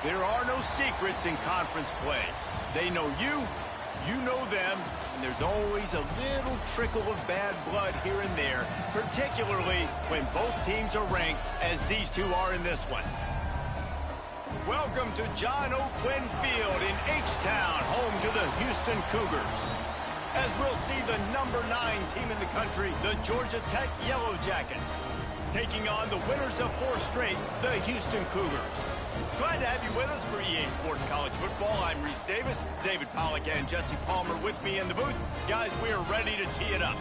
There are no secrets in conference play. They know you, you know them, and there's always a little trickle of bad blood here and there, particularly when both teams are ranked as these two are in this one. Welcome to John O'Quinn Field in H-Town, home to the Houston Cougars. As we'll see the number 9 team in the country, the Georgia Tech Yellow Jackets, taking on the winners of 4 straight, the Houston Cougars. Glad to have you with us for EA Sports College Football. I'm Reese Davis, David Pollack and Jesse Palmer with me in the booth. Guys, we are ready to tee it up.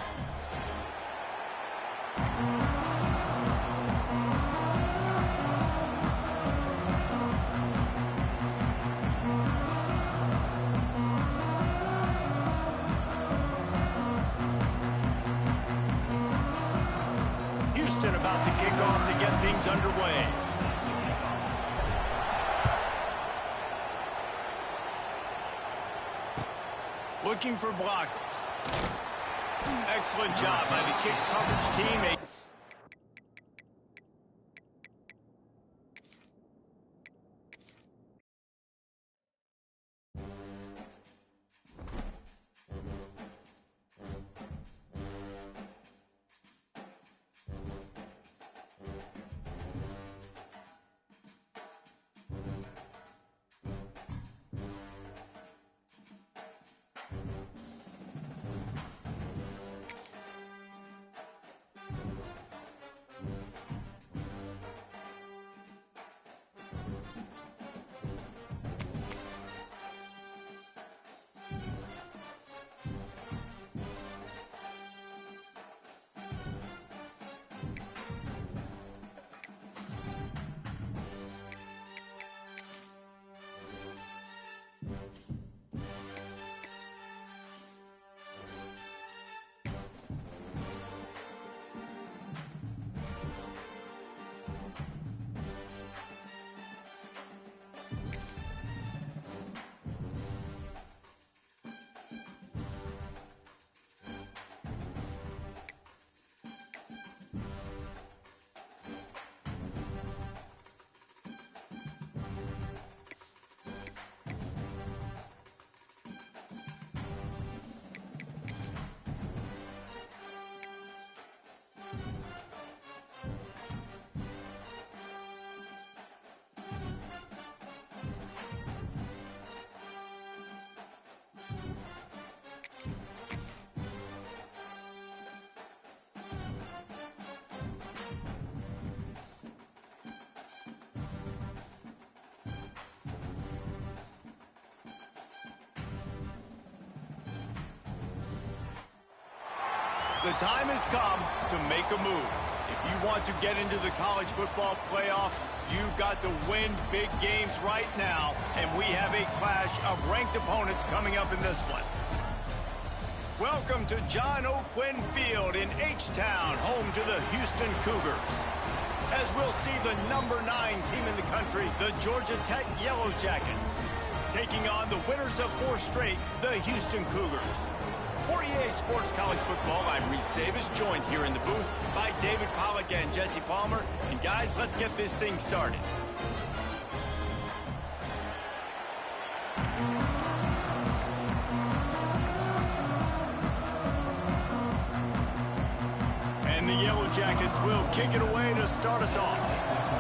Houston about to kick off to get things underway. Looking for blockers. Excellent job by the kick coverage team. The time has come to make a move. If you want to get into the college football playoff, you've got to win big games right now, and we have a clash of ranked opponents coming up in this one. Welcome to John O'Quinn Field in H-Town, home to the Houston Cougars. As we'll see the number 9 team in the country, the Georgia Tech Yellow Jackets, taking on the winners of 4 straight, the Houston Cougars. For EA Sports College Football, I'm Reese Davis, joined here in the booth by David Pollack and Jesse Palmer. And guys, let's get this thing started. And the Yellow Jackets will kick it away to start us off.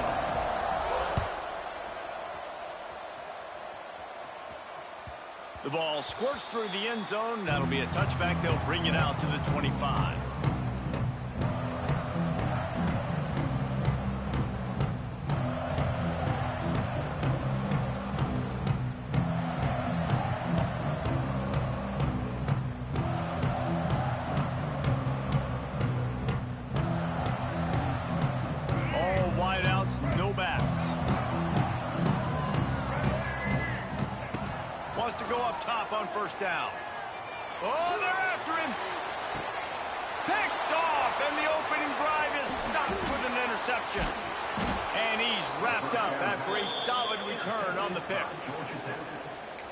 The ball squirts through the end zone. That'll be a touchback. They'll bring it out to the 25. All wideouts, no backs. Wants to go up top on first down. Oh, they're after him. Picked off, and the opening drive is stopped with an interception. And he's wrapped up after a solid return on the pick.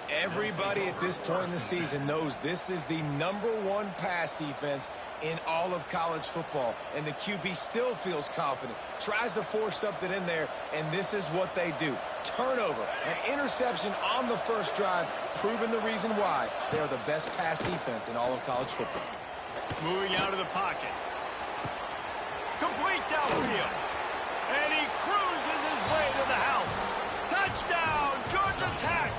Everybody at this point in the season knows this is the #1 pass defense in all of college football, and the QB still feels confident, tries to force something in there, and this is what they do. Turnover, an interception on the first drive, proving the reason why they are the best pass defense in all of college football. Moving out of the pocket. Complete downfield. And he cruises his way to the house. Touchdown, Georgia Tech!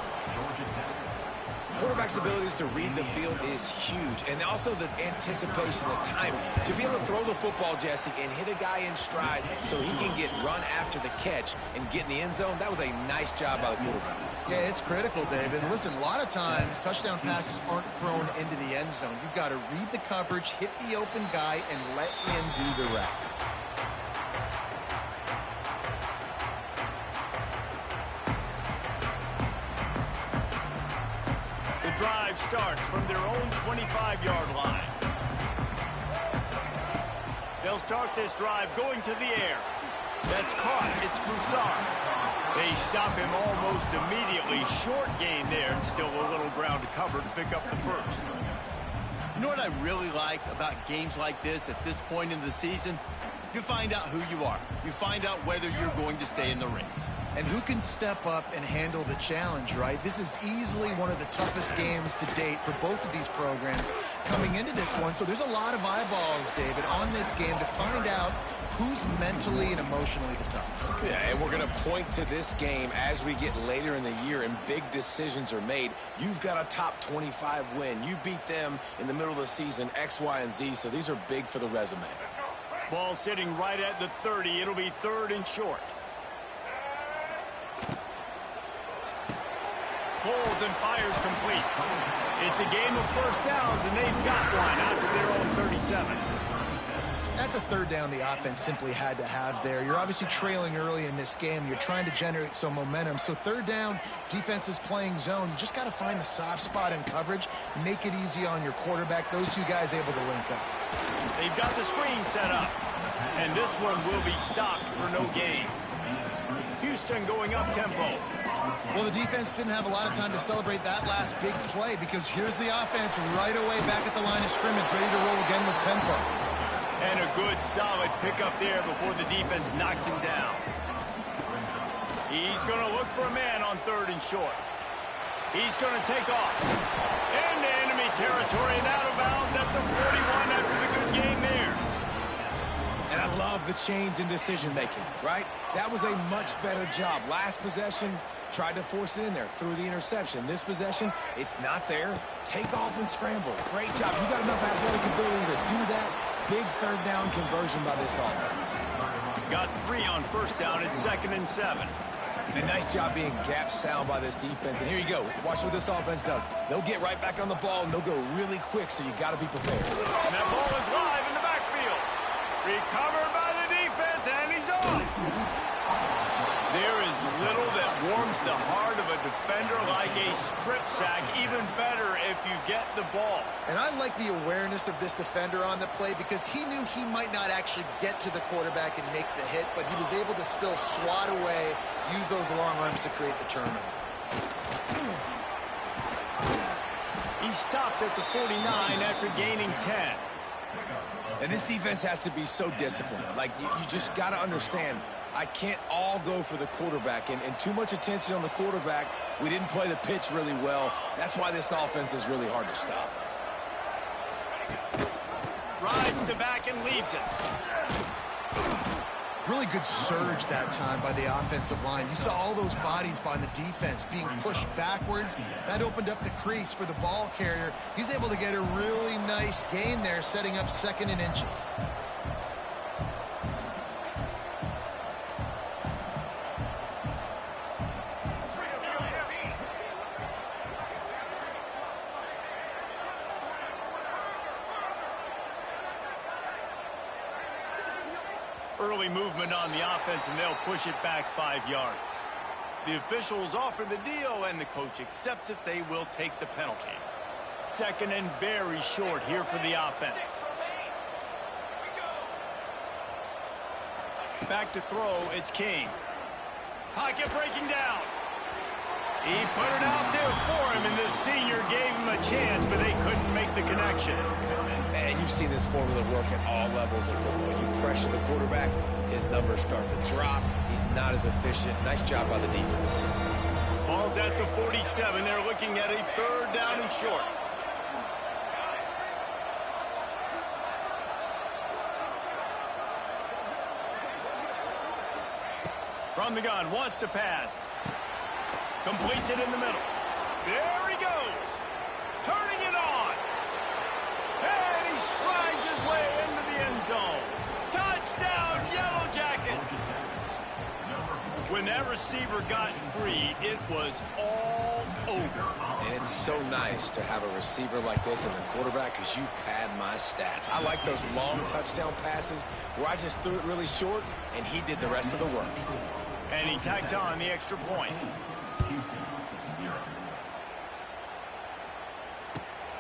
Quarterback's abilities to read the field is huge, and also the anticipation, the timing. To be able to throw the football, Jesse, and hit a guy in stride so he can get run after the catch and get in the end zone, that was a nice job by the quarterback. Yeah, it's critical, David. Listen, a lot of times touchdown passes aren't thrown into the end zone. You've got to read the coverage, hit the open guy, and let him do the rest. Drive starts from their own 25-yard line. They'll start this drive going to the air. That's caught. It's Broussard. They stop him almost immediately. Short gain there, and still a little ground to cover to pick up the first. You know what I really like about games like this at this point in the season? You find out who you are. You find out whether you're going to stay in the race. And who can step up and handle the challenge, right? This is easily one of the toughest games to date for both of these programs coming into this one. So there's a lot of eyeballs, David, on this game to find out who's mentally and emotionally the toughest. Yeah, and we're going to point to this game as we get later in the year and big decisions are made. You've got a top 25 win. You beat them in the middle of the season, X, Y, and Z, so these are big for the resume. Ball sitting right at the 30. It'll be 3rd and short. Pulls and fires complete. It's a game of first downs, and they've got one out of their own 37. That's a 3rd down the offense simply had to have there. You're obviously trailing early in this game. You're trying to generate some momentum. So 3rd down, defense is playing zone. You just got to find the soft spot in coverage, make it easy on your quarterback. Those two guys able to link up. They've got the screen set up, and this one will be stopped for no gain. Houston going up tempo. Well, the defense didn't have a lot of time to celebrate that last big play because here's the offense right away back at the line of scrimmage, ready to roll again with tempo. And a good, solid pickup there before the defense knocks him down. He's going to look for a man on 3rd and short. He's going to take off. Into enemy territory and out of bounds at the 41 after the good game there. And I love the change in decision-making, right? That was a much better job. Last possession, tried to force it in there, threw the interception. This possession, it's not there. Take off and scramble. Great job. You got enough athletic ability to do that. Big 3rd down conversion by this offense. Got 3 on 1st down. It's 2nd and 7. And nice job being gap sound by this defense. And here you go. Watch what this offense does. They'll get right back on the ball, and they'll go really quick, so you got to be prepared. And that ball is live in the backfield. Recovered by the defense, and he's off. There is little that warms the heart of a defender like a strip sack. Even better if you get the ball. And I like the awareness of this defender on the play because he knew he might not actually get to the quarterback and make the hit, but he was able to still swat away, use those long arms to create the turnover. He stopped at the 49 after gaining 10. And this defense has to be so disciplined. Like, you just got to understand, I can't all go for the quarterback. And too much attention on the quarterback. We didn't play the pitch really well. That's why this offense is really hard to stop. Rides to back and leaves it. Really good surge that time by the offensive line. You saw all those bodies by the defense being pushed backwards. That opened up the crease for the ball carrier. He's able to get a really nice gain there, setting up 2nd and inches. Early movement on the offense, and they'll push it back 5 yards. The officials offer the deal, and the coach accepts it. They will take the penalty. 2nd and very short here for the offense. Back to throw, it's King. Pocket breaking down. He put it out there for him, and this senior gave him a chance, but they couldn't make the connection. And you've seen this formula work at all levels of football. You pressure the quarterback, his numbers start to drop. He's not as efficient. Nice job by the defense. Ball's at the 47. They're looking at a 3rd down and short. From the gun, wants to pass. Completes it in the middle. There he goes. Turning it on. And he strides his way into the end zone. Touchdown, Yellow Jackets. When that receiver got free, it was all over. And it's so nice to have a receiver like this as a quarterback because you pad my stats. I like those long touchdown passes where I just threw it really short and he did the rest of the work. And he tacked on the extra point.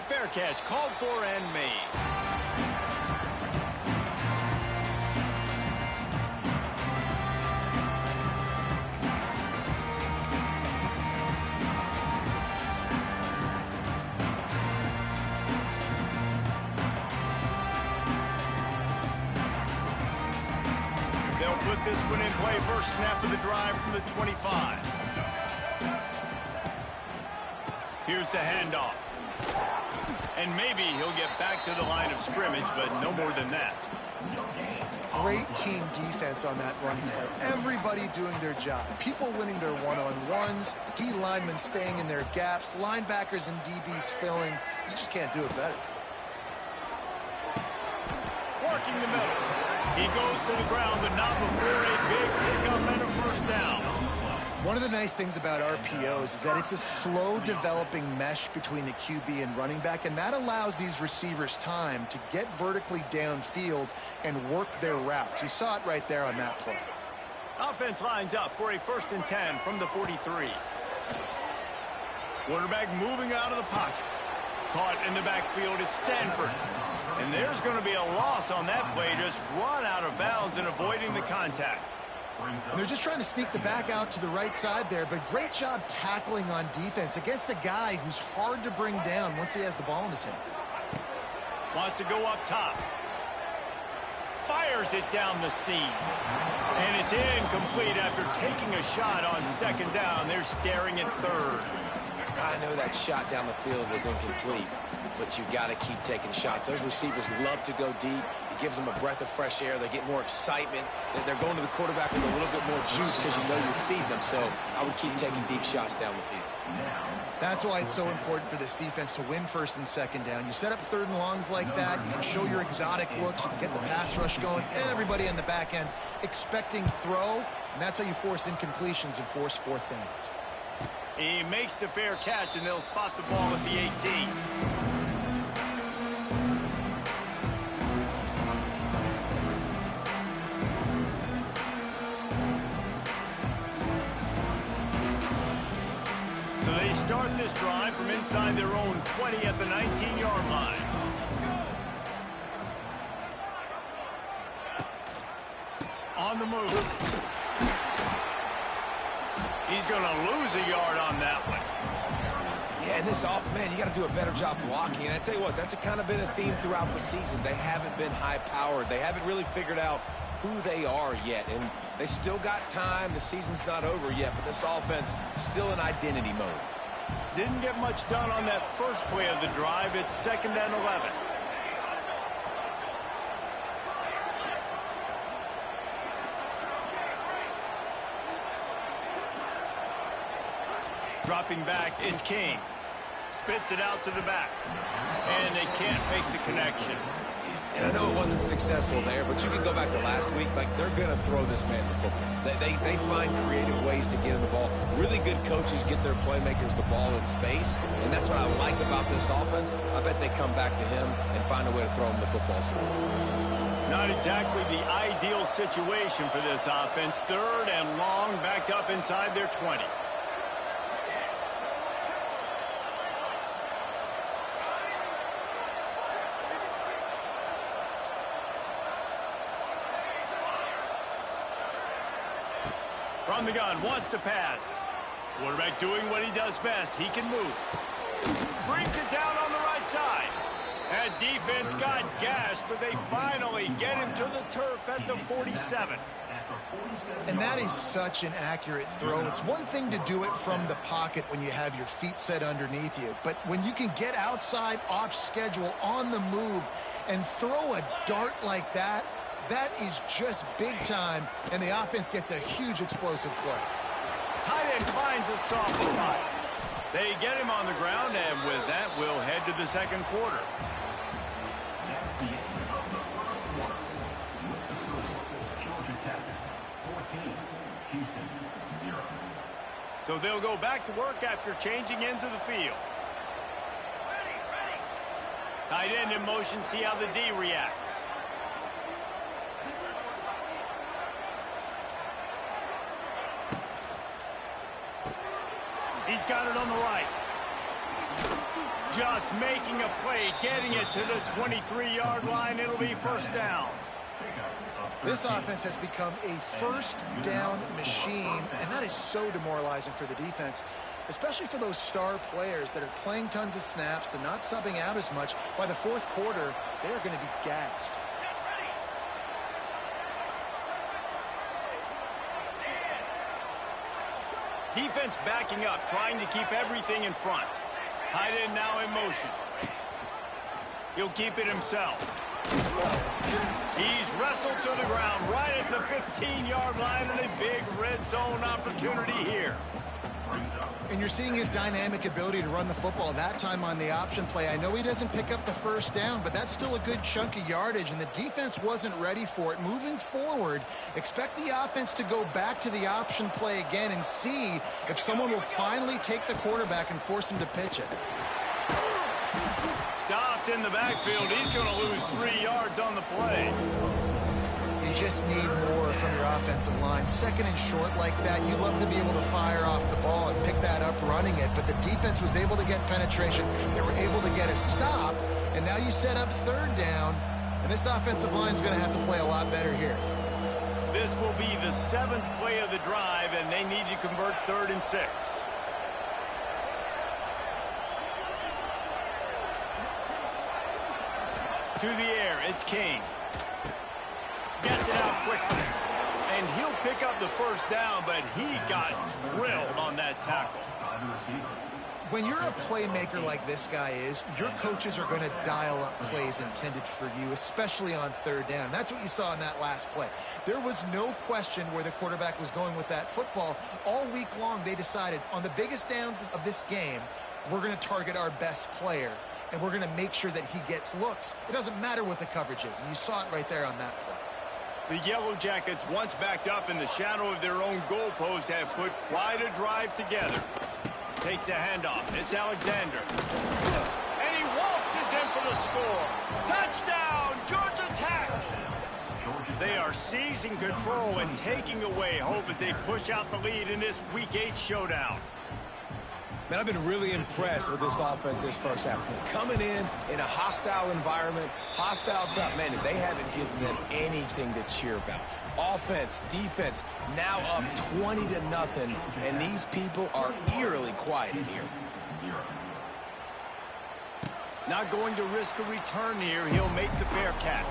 Fair catch, called for and made. They'll put this one in play. First snap of the drive from the 25. Here's the handoff. And maybe he'll get back to the line of scrimmage, but no more than that. Great team defense on that run play. Everybody doing their job. People winning their one-on-ones, D linemen staying in their gaps, linebackers and DBs filling. You just can't do it better. Working the middle. He goes to the ground, but not before a big pickup and a 1st down. One of the nice things about RPOs is that it's a slow developing mesh between the QB and running back, and that allows these receivers time to get vertically downfield and work their routes. You saw it right there on that play. Offense lines up for a 1st and 10 from the 43. Quarterback moving out of the pocket. Caught in the backfield, it's Sanford. And there's going to be a loss on that play, just run out of bounds and avoiding the contact. And they're just trying to sneak the back out to the right side there, but great job tackling on defense against a guy who's hard to bring down once he has the ball in his hand. Wants to go up top. Fires it down the seam. And it's incomplete after taking a shot on 2nd down. They're staring at 3rd. I know that shot down the field was incomplete, but you got to keep taking shots. Those receivers love to go deep. It gives them a breath of fresh air. They get more excitement. They're going to the quarterback with a little bit more juice because you know you're feeding them. So I would keep taking deep shots down the field. That's why it's so important for this defense to win 1st and 2nd down. You set up 3rd and longs like that. You can show your exotic looks. You can get the pass rush going. Everybody on the back end expecting throw. And that's how you force incompletions and force 4th downs. He makes the fair catch, and they'll spot the ball at the 18. So they start this drive from inside their own 20 at the 19-yard line. On the move. He's going to lose a yard on that one. Yeah, and this man, you got to do a better job blocking. And I tell you what, that's kind of been a theme throughout the season. They haven't been high-powered. They haven't really figured out who they are yet. And they still got time. The season's not over yet, but this offense still in identity mode. Didn't get much done on that first play of the drive. It's 2nd and 11. Dropping back, it's King. Spits it out to the back. And they can't make the connection. And I know it wasn't successful there, but you can go back to last week. Like, they're going to throw this man the football. They find creative ways to get him the ball. Really good coaches get their playmakers the ball in space, and that's what I like about this offense. I bet they come back to him and find a way to throw him the football soon. Not exactly the ideal situation for this offense. 3rd and long, backed up inside their 20. From the gun, wants to pass. Quarterback doing what he does best. He can move. Brings it down on the right side. That defense got gashed, but they finally get him to the turf at the 47. And that is such an accurate throw. It's one thing to do it from the pocket when you have your feet set underneath you, but when you can get outside, off schedule, on the move, and throw a dart like that, that is just big time, and the offense gets a huge explosive play. Tight end finds a soft spot. They get him on the ground, and with that, we'll head to the second quarter. So they'll go back to work after changing into the field. Tight end in motion, see how the D reacts. He's got it on the right. Just making a play, getting it to the 23-yard line. It'll be first down. This offense has become a first down machine, and that is so demoralizing for the defense, especially for those star players that are playing tons of snaps. They're not subbing out as much. By the fourth quarter, they're going to be gassed. Defense backing up, trying to keep everything in front. Tight end now in motion. He'll keep it himself. He's wrestled to the ground right at the 15-yard line, and a big red zone opportunity here. And you're seeing his dynamic ability to run the football, that time on the option play. I know he doesn't pick up the first down, but that's still a good chunk of yardage, and the defense wasn't ready for it. Moving forward, expect the offense to go back to the option play again and see if someone will finally take the quarterback and force him to pitch it. Stopped in the backfield. He's going to lose 3 yards on the play. You just need more from your offensive line. Second and short like that, you'd love to be able to fire off the ball and pick that up running it, but the defense was able to get penetration. They were able to get a stop, and now you set up third down, and this offensive line is going to have to play a lot better here. This will be the 7th play of the drive, and they need to convert 3rd and 6. To the air, it's King. Gets it out quickly. And he'll pick up the first down, but he got drilled on that tackle. When you're a playmaker like this guy is, your coaches are going to dial up plays intended for you, especially on third down. That's what you saw in that last play. There was no question where the quarterback was going with that football. All week long, they decided on the biggest downs of this game, we're going to target our best player, and we're going to make sure that he gets looks. It doesn't matter what the coverage is, and you saw it right there on that play. The Yellow Jackets, once backed up in the shadow of their own goalpost, have put quite a drive together. Takes a handoff. It's Alexander. And he waltzes in for the score. Touchdown, Georgia Tech! They are seizing control and taking away hope as they push out the lead in this Week 8 showdown. Man, I've been really impressed with this offense this first half. Coming in a hostile environment, hostile crowd, man, they haven't given them anything to cheer about. Offense, defense, now up 20-0, and these people are eerily quiet in here. Not going to risk a return here. He'll make the fair catch.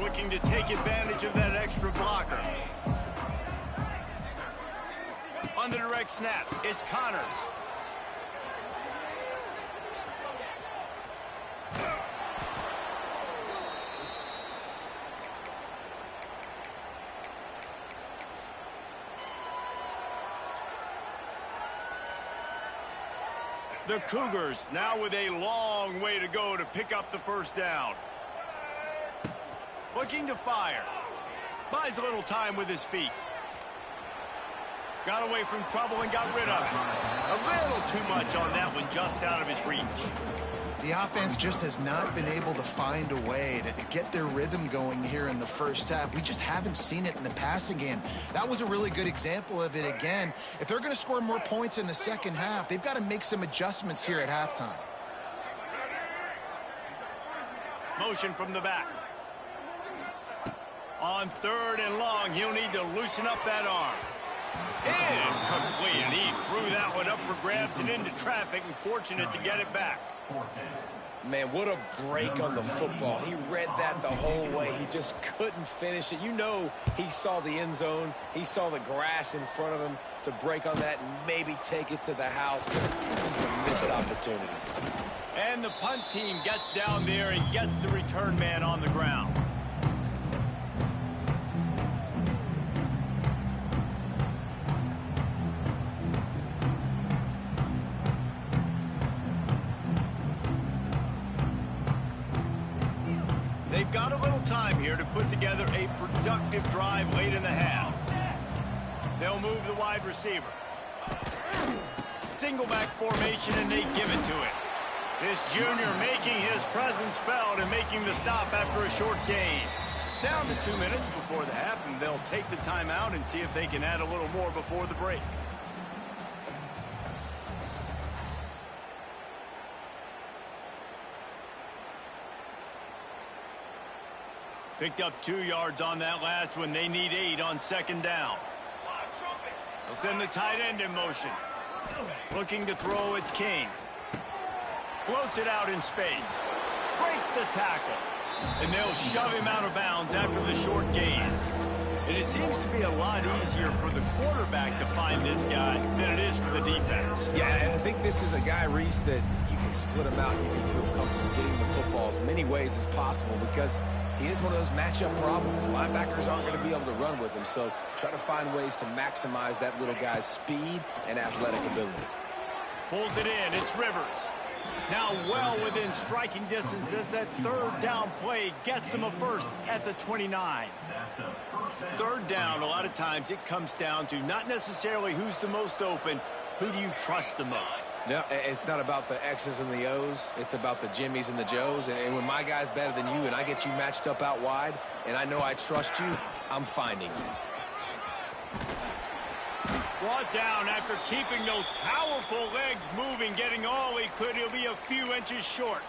Looking to take advantage of that extra blocker. On the direct snap, it's Connors. The Cougars now with a long way to go to pick up the first down. Looking to fire. Buys a little time with his feet. Got away from trouble and got rid of it. A little too much on that one, just out of his reach. The offense just has not been able to find a way to get their rhythm going here in the first half. We just haven't seen it in the passing game. That was a really good example of it again. If they're going to score more points in the second half, they've got to make some adjustments here at halftime. Motion from the back. On 3rd and long, he'll need to loosen up that arm. Incomplete. He threw that one up for grabs and into traffic, and fortunate to get it back. Man, what a break on the football. He read that the whole way. He just couldn't finish it. You know he saw the end zone. He saw the grass in front of him to break on that and maybe take it to the house. But it was a missed opportunity. And the punt team gets down there and gets the return man on the ground. They've got a little time here to put together a productive drive late in the half. They'll move the wide receiver. Single back formation, and they give it to him. This junior making his presence felt and making the stop after a short gain. Down to 2 minutes before the half, and they'll take the timeout and see if they can add a little more before the break. Picked up 2 yards on that last one. They need 8 on 2nd down. They'll send the tight end in motion. Looking to throw, it's King. Floats it out in space. Breaks the tackle. And they'll shove him out of bounds after the short gain. And it seems to be a lot easier for the quarterback to find this guy than it is for the defense. Yeah, and I think this is a guy, Reese, that you can split him out. You can feel comfortable getting the football as many ways as possible because he is one of those matchup problems. Linebackers aren't going to be able to run with him, so try to find ways to maximize that little guy's speed and athletic ability. Pulls it in. It's Rivers. Now well within striking distance as that 3rd down play gets him a first at the 29. 3rd down, a lot of times it comes down to not necessarily who's the most open, who do you trust the most? No, it's not about the X's and the O's. It's about the Jimmies and the Joes. And when my guy's better than you and I get you matched up out wide and I know I trust you, I'm finding you. Brought down after keeping those powerful legs moving, getting all he could. He'll be a few inches short.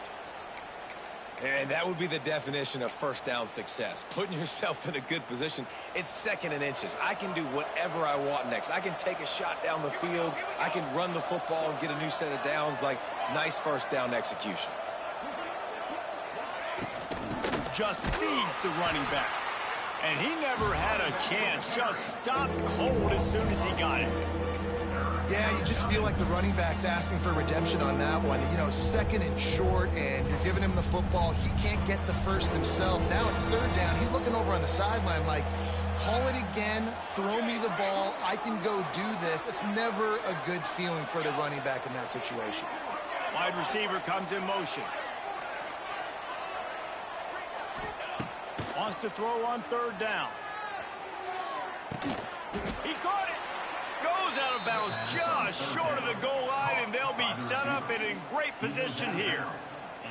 And that would be the definition of first down success. Putting yourself in a good position. It's 2nd and inches. I can do whatever I want next. I can take a shot down the field. I can run the football and get a new set of downs. Like, nice first down execution. Just feeds the running back. And he never had a chance. Just stopped cold as soon as he got it. Yeah, you just feel like the running back's asking for redemption on that one. You know, 2nd and short, and you're giving him the football. He can't get the first himself. Now it's 3rd down. He's looking over on the sideline like, call it again, throw me the ball, I can go do this. It's never a good feeling for the running back in that situation. Wide receiver comes in motion. Wants to throw on 3rd down. He caught it. Goes out of bounds just short of the goal line, and they'll be set up and in great position here.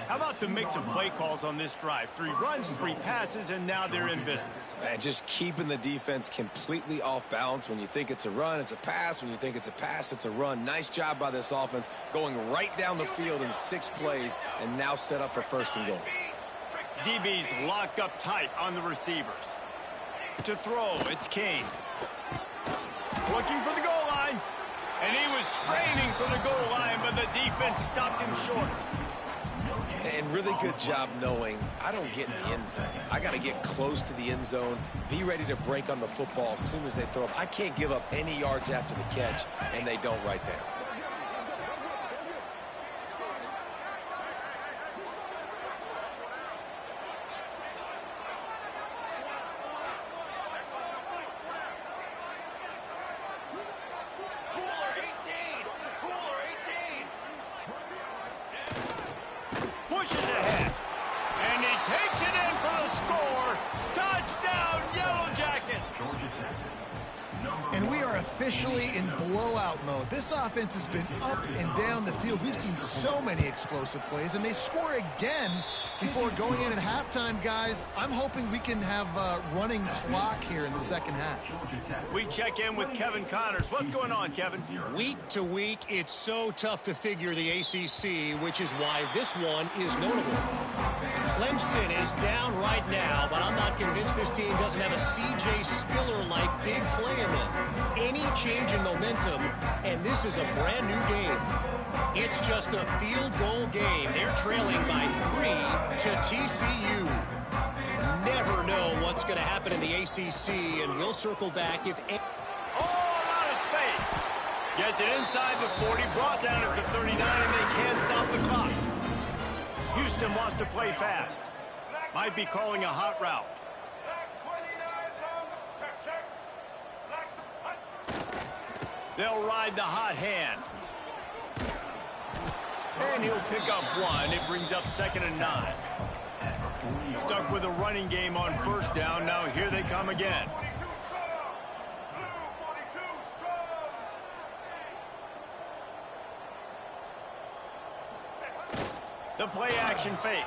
How about the mix of play calls on this drive? 3 runs, 3 passes, and now they're in business. And just keeping the defense completely off balance. When you think it's a run, it's a pass. When you think it's a pass, it's a run. Nice job by this offense going right down the field in 6 plays and now set up for 1st and goal. DB's locked up tight on the receivers. To throw, it's King. Looking for the goal line. And he was straining for the goal line, but the defense stopped him short. And really good job knowing I don't get in the end zone. I got to get close to the end zone, be ready to break on the football as soon as they throw up. I can't give up any yards after the catch, and they don't right there. Pushes ahead. And he takes it in for the score. Touchdown, Yellow Jackets. And we are officially officially in blowout mode. This offense has been up and down the field. We've seen so many explosive plays, and they score again before going in at halftime, guys. I'm hoping we can have a running clock here in the second half. We check in with Kevin Connors. What's going on, Kevin? Week to week, it's so tough to figure the ACC, which is why this one is notable. Clemson is down right now, but I'm not convinced this team doesn't have a C.J. Spiller-like big play in them. Any change in momentum, and this is a brand new game. It's just a field goal game. They're trailing by 3 to TCU. Never know what's going to happen in the ACC, and we'll circle back if... Oh, a lot of space. Gets it inside the 40, brought down at the 39, and they can't stop the clock. Houston wants to play fast. Might be calling a hot route. They'll ride the hot hand. And he'll pick up one. It brings up 2nd and 9. Stuck with a running game on first down. Now here they come again. The play action fake.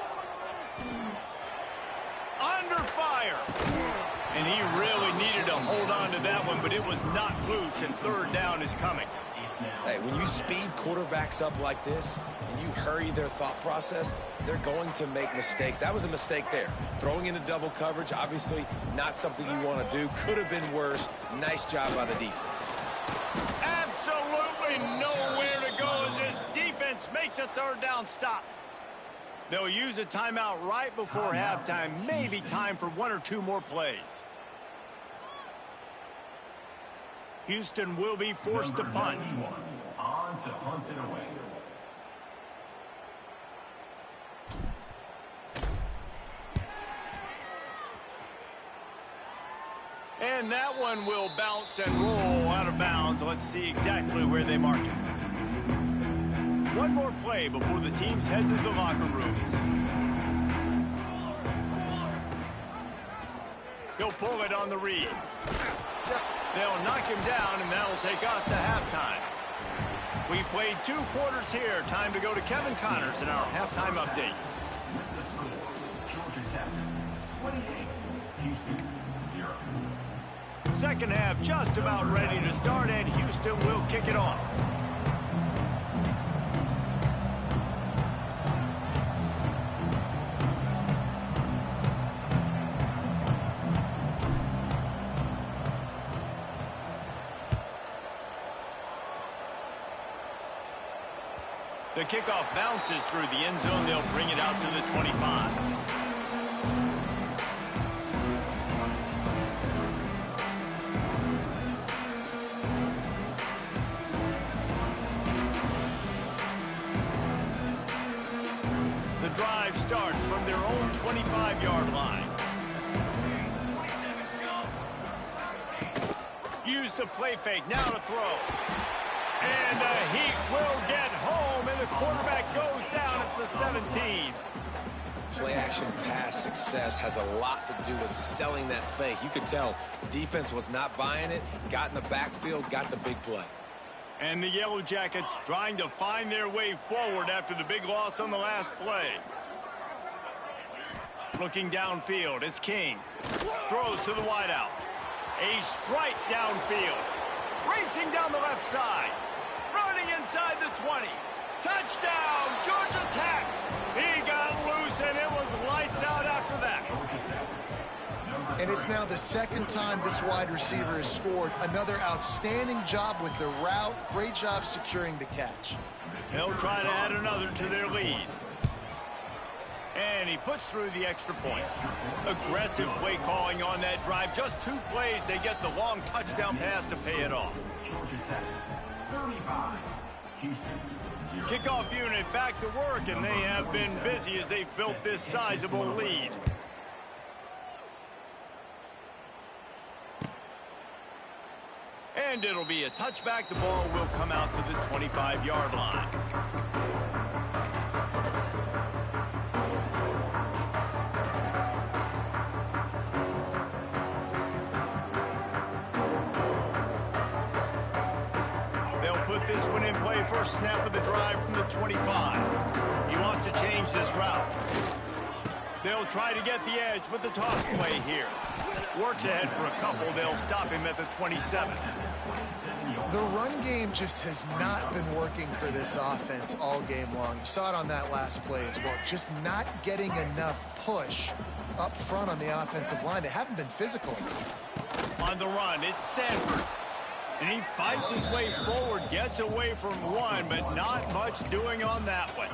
Under fire. And he really needed to hold on to that one, but it was not loose, and 3rd down is coming. Hey, when you speed quarterbacks up like this and you hurry their thought process, they're going to make mistakes. That was a mistake there. Throwing into double coverage, obviously not something you want to do. Could have been worse. Nice job by the defense. Absolutely nowhere to go as this defense makes a 3rd down stop. They'll use a timeout right before halftime. Maybe time for 1 or 2 more plays. Houston will be forced to punt. On to punt it away. And that one will bounce and roll out of bounds. Let's see exactly where they mark it. One more play before the teams head to the locker rooms. He'll pull it on the read. They'll knock him down, and that'll take us to halftime. We've played 2 quarters here. Time to go to Kevin Connors in our halftime update. Second half just about ready to start, and Houston will kick it off. The kickoff bounces through the end zone. They'll bring it out to the 25. The drive starts from their own 25-yard line. Use the play fake. Now to throw. And the Heat will get home, and the quarterback goes down at the 17. Play action pass success has a lot to do with selling that fake. You could tell defense was not buying it, got in the backfield, got the big play. And the Yellow Jackets trying to find their way forward after the big loss on the last play. Looking downfield, it's King. Throws to the wideout. A strike downfield. Racing down the left side. Running inside the 20. Touchdown, Georgia Tech. He got loose, and it was lights out after that. And it's now the 2nd time this wide receiver has scored. Another outstanding job with the route. Great job securing the catch. They'll try to add another to their lead. And he puts through the extra point. Aggressive play calling on that drive. Just 2 plays, they get the long touchdown pass to pay it off. Kickoff unit back to work, and they have been busy as they've built this sizable lead. And it'll be a touchback. The ball will come out to the 25-yard line. put this one in play first snap of the drive from the 25. He wants to change this route. They'll try to get the edge with the toss play here. Works ahead for a couple. They'll stop him at the 27. The run game just has not been working for this offense all game long. You saw it on that last play as well. Just not getting enough push up front on the offensive line. They haven't been physical enough. On the run, it's Sanford. And he fights his way forward, gets away from one, but not much doing on that one.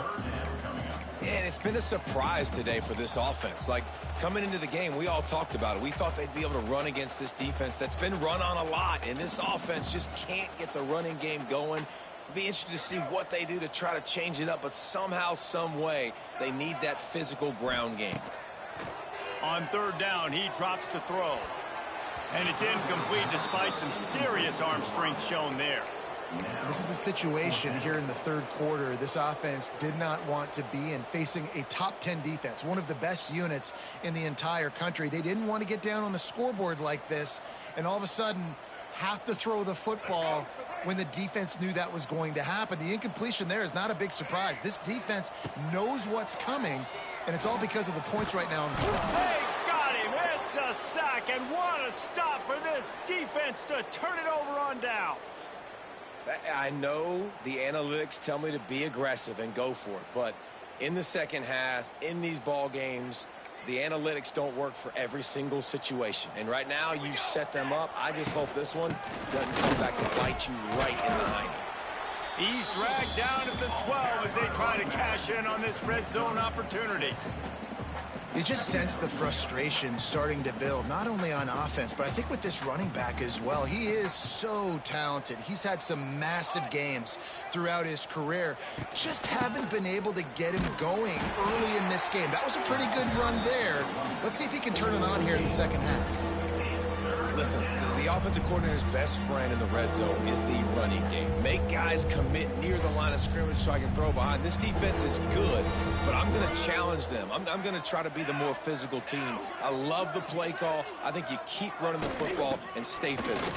And it's been a surprise today for this offense. Like, coming into the game, we all talked about it. We thought they'd be able to run against this defense that's been run on a lot, and this offense just can't get the running game going. It'll be interesting to see what they do to try to change it up, but somehow, some way, they need that physical ground game. On third down, he drops to throw. And it's incomplete despite some serious arm strength shown there. This is a situation here in the third quarter this offense did not want to be in, facing a top 10 defense, one of the best units in the entire country. They didn't want to get down on the scoreboard like this and all of a sudden have to throw the football when the defense knew that was going to happen. The incompletion there is not a big surprise. This defense knows what's coming, and it's all because of the points right now. They got him. It's a sack, and what a stop for this defense to turn it over on downs. I know the analytics tell me to be aggressive and go for it, but in the second half, in these ball games, the analytics don't work for every single situation. And right now, you set them up. I just hope this one doesn't come back to bite you right in the hiney. He's dragged down at the 12 as they try to cash in on this red zone opportunity. You just sense the frustration starting to build, not only on offense, but I think with this running back as well. He is so talented. He's had some massive games throughout his career. Just haven't been able to get him going early in this game. That was a pretty good run there. Let's see if he can turn it on here in the second half. Listen, the offensive coordinator's best friend in the red zone is the running game. Make guys commit near the line of scrimmage so I can throw behind. This defense is good, but I'm going to challenge them. I'm going to try to be the more physical team. I love the play call. I think you keep running the football and stay physical.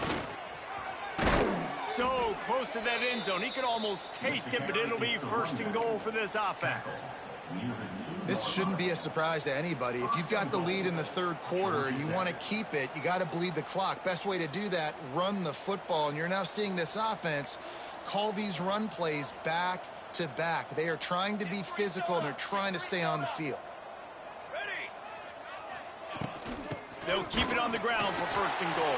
So close to that end zone. He could almost taste it, but it'll be first and goal for this offense. This shouldn't be a surprise to anybody. If you've got the lead in the third quarter and you want to keep it, you got to bleed the clock. Best way to do that, run the football. And you're now seeing this offense call these run plays back to back. They are trying to be physical, and they're trying to stay on the field. They'll keep it on the ground for first and goal.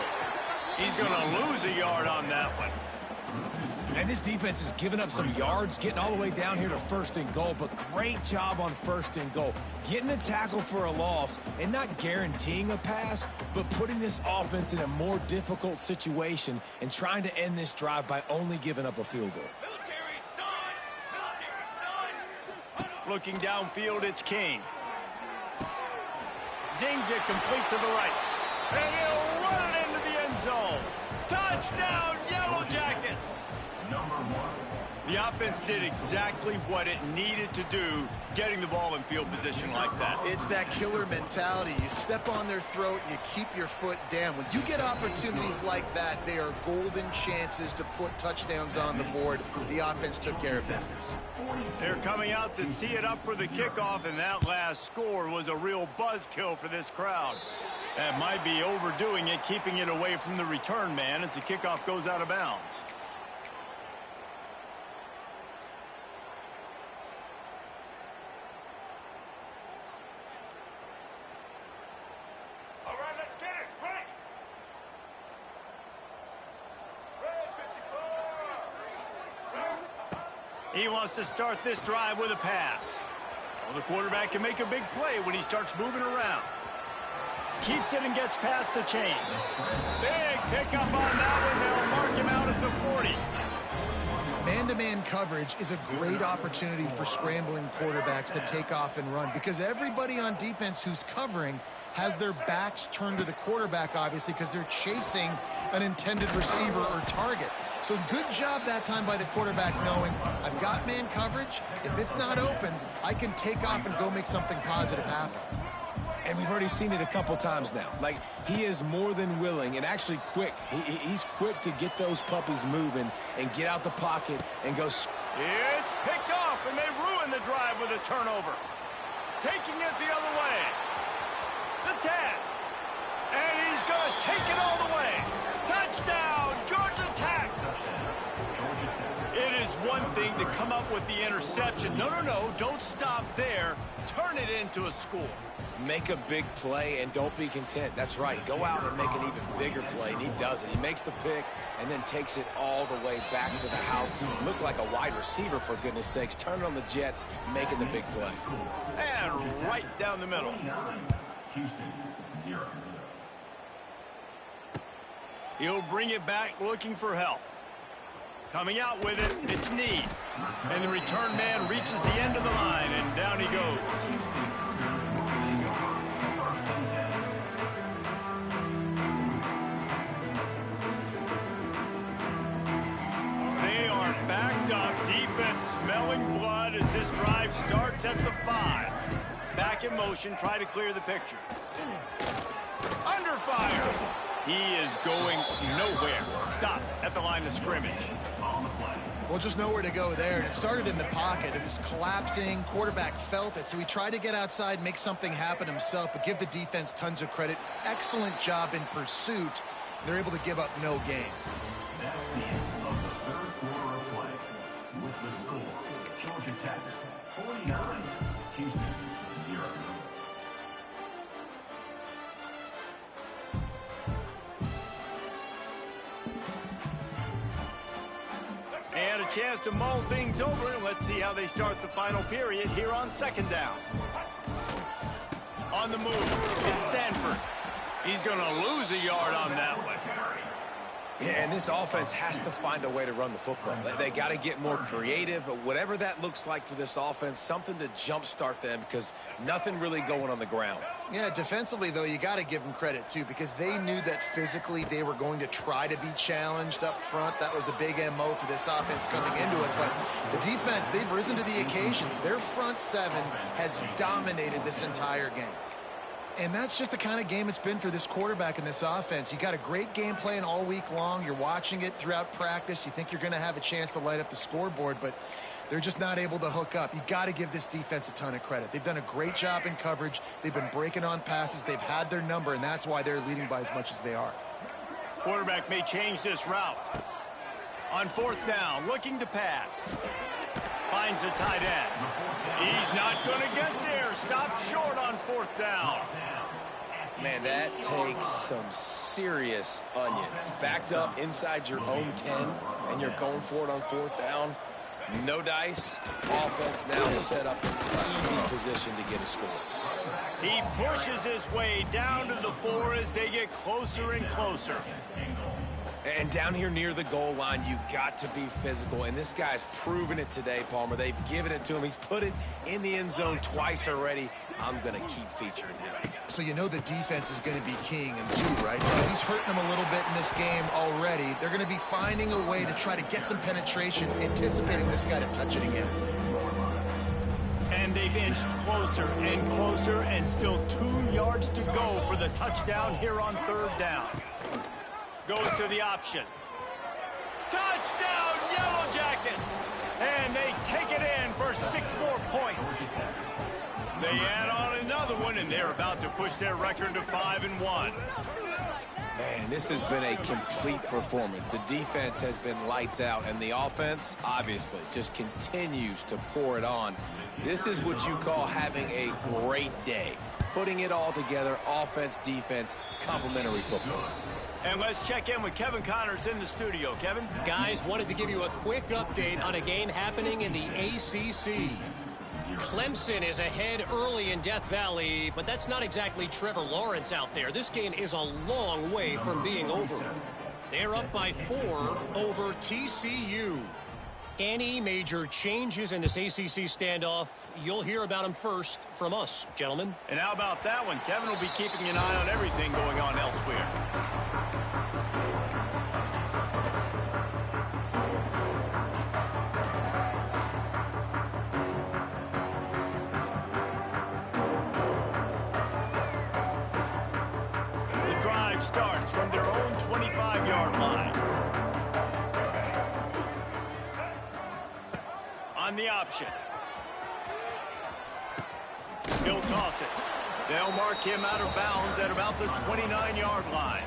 He's going to lose a yard on that one. And this defense has given up some yards, getting all the way down here to first and goal, but great job on first and goal. Getting a tackle for a loss and not guaranteeing a pass, but putting this offense in a more difficult situation and trying to end this drive by only giving up a field goal. Looking downfield, it's King. Zings it complete to the right. And he'll run it into the end zone. Touchdown, Yellow Jackets! The offense did exactly what it needed to do, getting the ball in field position like that. It's that killer mentality. You step on their throat, you keep your foot down. When you get opportunities like that, they are golden chances to put touchdowns on the board. The offense took care of business. They're coming out to tee it up for the kickoff, and that last score was a real buzzkill for this crowd. That might be overdoing it, keeping it away from the return man as the kickoff goes out of bounds. He wants to start this drive with a pass. Well, the quarterback can make a big play when he starts moving around. Keeps it and gets past the chains. Big pickup on that one. They'll mark him out at the 40. Man-to-man coverage is a great opportunity for scrambling quarterbacks to take off and run, because everybody on defense who's covering has their backs turned to the quarterback, obviously, because they're chasing an intended receiver or target. So good job that time by the quarterback knowing, I've got man coverage. If it's not open, I can take off and go make something positive happen. And we've already seen it a couple times now. Like, he is more than willing and actually quick. He's quick to get those puppies moving and get out the pocket and go. It's picked off, and they ruin the drive with a turnover. Taking it the other way. The 10. And he's going to take it all the way. Touchdown, Georgia Tech. It is one thing to come up with the interception. No, don't stop there. Turn it into a score. Make a big play and don't be content. That's right. Go out and make an even bigger play, and he does it. He makes the pick and then takes it all the way back to the house. Looked like a wide receiver, for goodness sakes. Turn it on the Jets, making the big play. And right down the middle. Houston, 0. He'll bring it back looking for help. Coming out with it, it's Need. And the return man reaches the end of the line, and down he goes. They are backed up. Defense smelling blood as this drive starts at the 5. Back in motion, try to clear the picture. Under fire. He is going nowhere. Stopped at the line of scrimmage. Well, just nowhere to go there. And it started in the pocket. It was collapsing. Quarterback felt it. So he tried to get outside, make something happen himself, but give the defense tons of credit. Excellent job in pursuit. They're able to give up no gain. That's the end of the third quarter of play. With the score, Georgia Tech 49, Houston 0. And a chance to mull things over, and let's see how they start the final period here on second down. On the move, it's Sanford. He's going to lose a yard on that one. Yeah, and this offense has to find a way to run the football. They got to get more creative, whatever that looks like for this offense, something to jumpstart them because nothing really going on the ground. Yeah, defensively, though, you got to give them credit, too, because they knew that physically they were going to try to be challenged up front. That was a big MO for this offense coming into it. But the defense, they've risen to the occasion. Their front 7 has dominated this entire game. And that's just the kind of game it's been for this quarterback in this offense. You got a great game plan all week long. You're watching it throughout practice. You think you're going to have a chance to light up the scoreboard, but they're just not able to hook up. You got to give this defense a ton of credit. They've done a great job in coverage. They've been breaking on passes. They've had their number, and that's why they're leading by as much as they are. Quarterback may change this route. On fourth down, looking to pass. Finds the tight end. He's not going to get there. Stopped short on fourth down. Man, that takes some serious onions. Backed up inside your own 10, and you're going for it on fourth down. No dice. Offense now set up in an easy position to get a score. He pushes his way down to the 4 as they get closer and closer. And down here near the goal line, you've got to be physical. And this guy's proven it today, Palmer. They've given it to him. He's put it in the end zone twice already. I'm going to keep featuring him. So you know the defense is going to be keying him too, right? Because he's hurting them a little bit in this game already. They're going to be finding a way to try to get some penetration, anticipating this guy to touch it again. And they've inched closer and closer, and still 2 yards to go for the touchdown here on third down. Goes to the option. Touchdown, Yellow Jackets! And they take it in for 6 more points. They add on another one, and they're about to push their record to 5-1. Man, this has been a complete performance. The defense has been lights out, and the offense, obviously, just continues to pour it on. This is what you call having a great day. Putting it all together, offense, defense, complementary football. And let's check in with Kevin Connors in the studio. Kevin? Guys, wanted to give you a quick update on a game happening in the ACC. Clemson is ahead early in Death Valley, but that's not exactly Trevor Lawrence out there. This game is a long way from being over. They're up by 4 over TCU. Any major changes in this ACC standoff, you'll hear about them first from us, gentlemen. And how about that one? Kevin will be keeping an eye on everything going on elsewhere. from their own 25-yard line. On the option. He'll toss it. They'll mark him out of bounds at about the 29-yard line.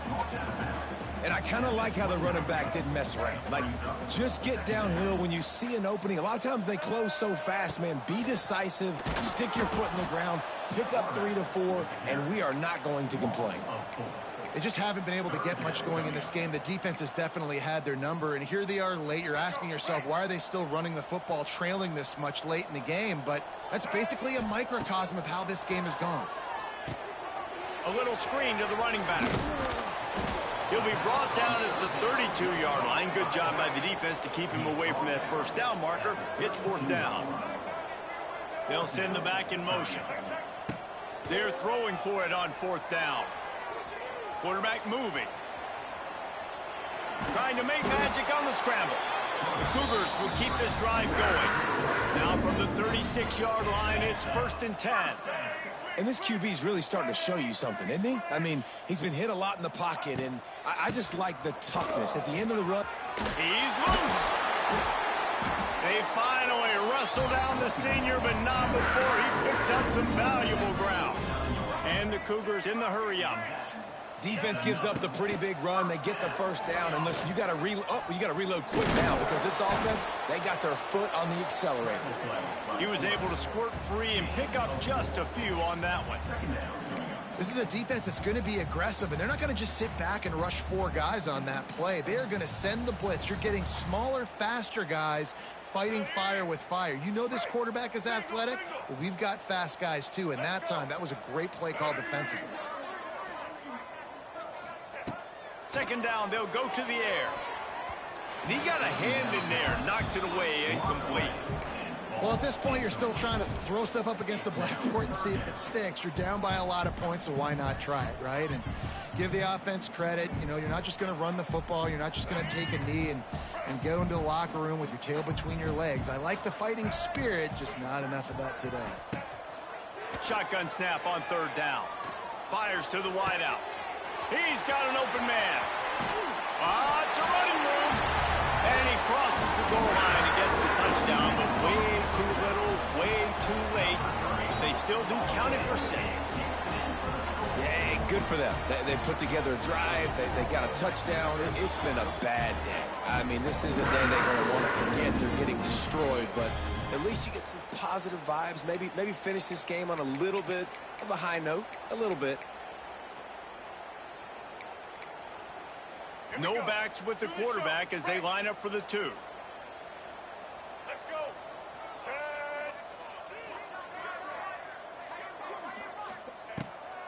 And I kind of like how the running back didn't mess around. Like, just get downhill when you see an opening. A lot of times they close so fast, man. Be decisive, stick your foot in the ground, pick up 3 to 4, and we are not going to complain. They just haven't been able to get much going in this game. The defense has definitely had their number, and here they are late. You're asking yourself, why are they still running the football, trailing this much late in the game? But that's basically a microcosm of how this game has gone. A little screen to the running back. He'll be brought down at the 32-yard line. Good job by the defense to keep him away from that first down marker. It's 4th down. They'll send the back in motion. They're throwing for it on 4th down. Quarterback moving. Trying to make magic on the scramble. The Cougars will keep this drive going. Now from the 36-yard line, it's 1st and 10. And this QB's really starting to show you something, isn't he? I mean, he's been hit a lot in the pocket, and I just like the toughness. At the end of the run, he's loose. They finally wrestle down the senior, but not before he picks up some valuable ground. And the Cougars in the hurry-up. Defense gives up the pretty big run. They get the first down. And listen, you got to reload quick now because this offense, they got their foot on the accelerator. He was able to squirt free and pick up just a few on that one. This is a defense that's going to be aggressive, and they're not going to just sit back and rush 4 guys on that play. They are going to send the blitz. You're getting smaller, faster guys fighting fire with fire. You know this quarterback is athletic? Well, we've got fast guys, too. And that time, that was a great play call defensively. 2nd down, they'll go to the air. And he got a hand in there, knocks it away, incomplete. Well, at this point, you're still trying to throw stuff up against the blackboard and see if it sticks. You're down by a lot of points, so why not try it, right? And give the offense credit. You know, you're not just going to run the football. You're not just going to take a knee and go into the locker room with your tail between your legs. I like the fighting spirit, just not enough of that today. Shotgun snap on 3rd down. Fires to the wideout. He's got an open man. It's a running room. And he crosses the goal line and gets the touchdown, but way too little, way too late. They still do count it for 6. Yeah, good for them. They put together a drive. They got a touchdown. It's been a bad day. I mean, this is a day they're going to want to forget. They're getting destroyed, but at least you get some positive vibes. Maybe finish this game on a little bit of a high note, a little bit. No backs with the quarterback as they line up for the 2. Let's go.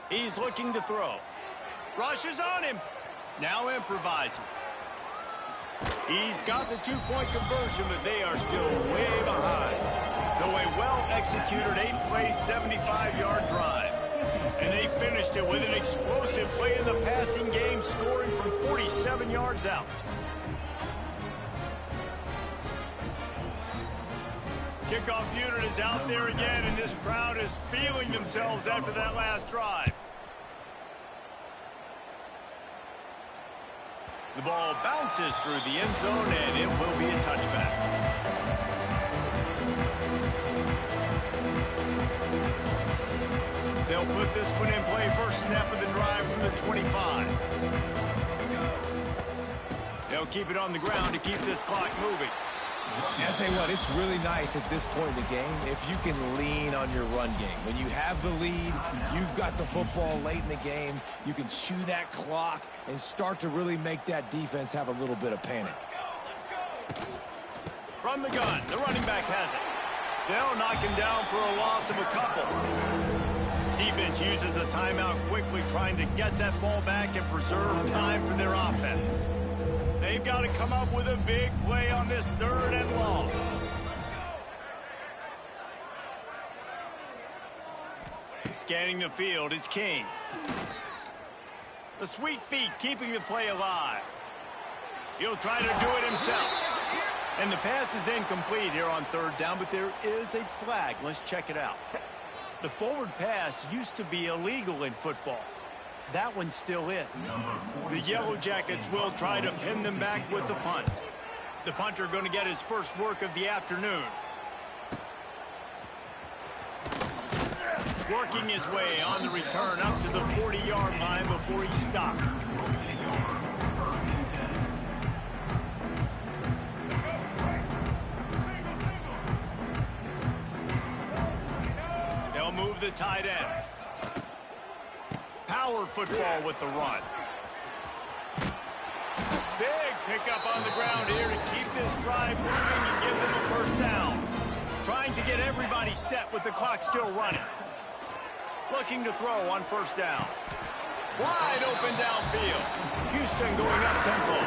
He's looking to throw. Rushes on him. Now improvising. He's got the 2-point conversion, but they are still way behind. So a well-executed 8-play, 75-yard drive. And they finished it with an explosive play in the passing game, scoring from 47 yards out. Kickoff unit is out there again, and this crowd is feeling themselves after that last drive. The ball bounces through the end zone, and it will be a touchback. They'll put this one in play. First snap of the drive from the 25. They'll keep it on the ground to keep this clock moving. And I'll tell you what, it's really nice at this point in the game if you can lean on your run game. When you have the lead, you've got the football late in the game, you can chew that clock and start to really make that defense have a little bit of panic. From the gun, the running back has it. They'll knock him down for a loss of a couple. Defense uses a timeout quickly, trying to get that ball back and preserve time for their offense. They've got to come up with a big play on this 3rd and long. Scanning the field, it's King. The sweet feet keeping the play alive. He'll try to do it himself. And the pass is incomplete here on 3rd down, but there is a flag. Let's check it out. The forward pass used to be illegal in football. That one still is. The Yellow Jackets will try to pin them back with the punt. The punter going to get his first work of the afternoon. Working his way on the return up to the 40-yard line before he stopped. They'll move the tight end. Power football with the run. Big pickup on the ground here to keep this drive moving and give them a first down. Trying to get everybody set with the clock still running. Looking to throw on first down. Wide open downfield. Houston going up tempo.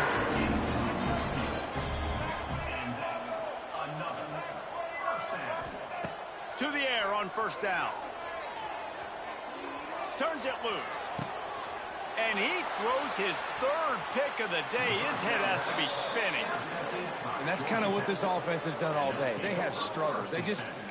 To the air on first down. Turns it loose. And he throws his third pick of the day. His head has to be spinning. And that's kind of what this offense has done all day. They have struggled.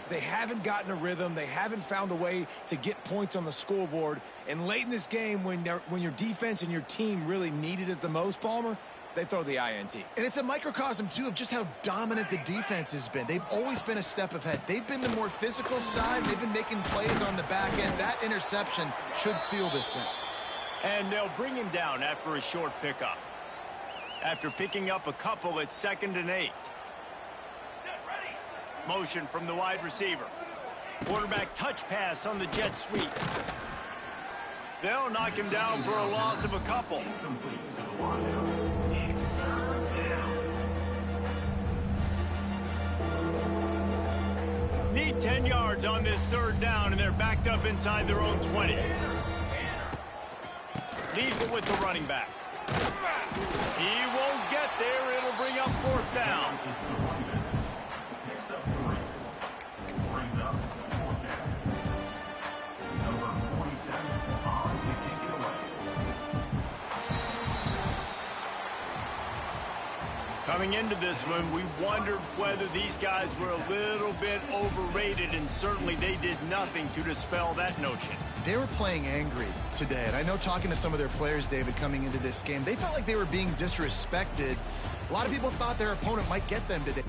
They haven't gotten a rhythm. They haven't found a way to get points on the scoreboard. And late in this game, when your defense and your team really needed it the most, Palmer, they throw the INT. And it's a microcosm, too, of just how dominant the defense has been. They've always been a step ahead. They've been the more physical side. They've been making plays on the back end. That interception should seal this thing. And they'll bring him down after a short pickup. After picking up a couple, it's 2nd and 8. Motion from the wide receiver. Quarterback touch pass on the jet sweep. They'll knock him down for a loss of a couple. Need 10 yards on this 3rd down, and they're backed up inside their own 20. Leaves it with the running back. He won't get there. It'll bring up 4th down. Coming into this one, we wondered whether these guys were a little bit overrated, and certainly they did nothing to dispel that notion. They were playing angry today, and I know talking to some of their players, David, coming into this game, they felt like they were being disrespected. A lot of people thought their opponent might get them today.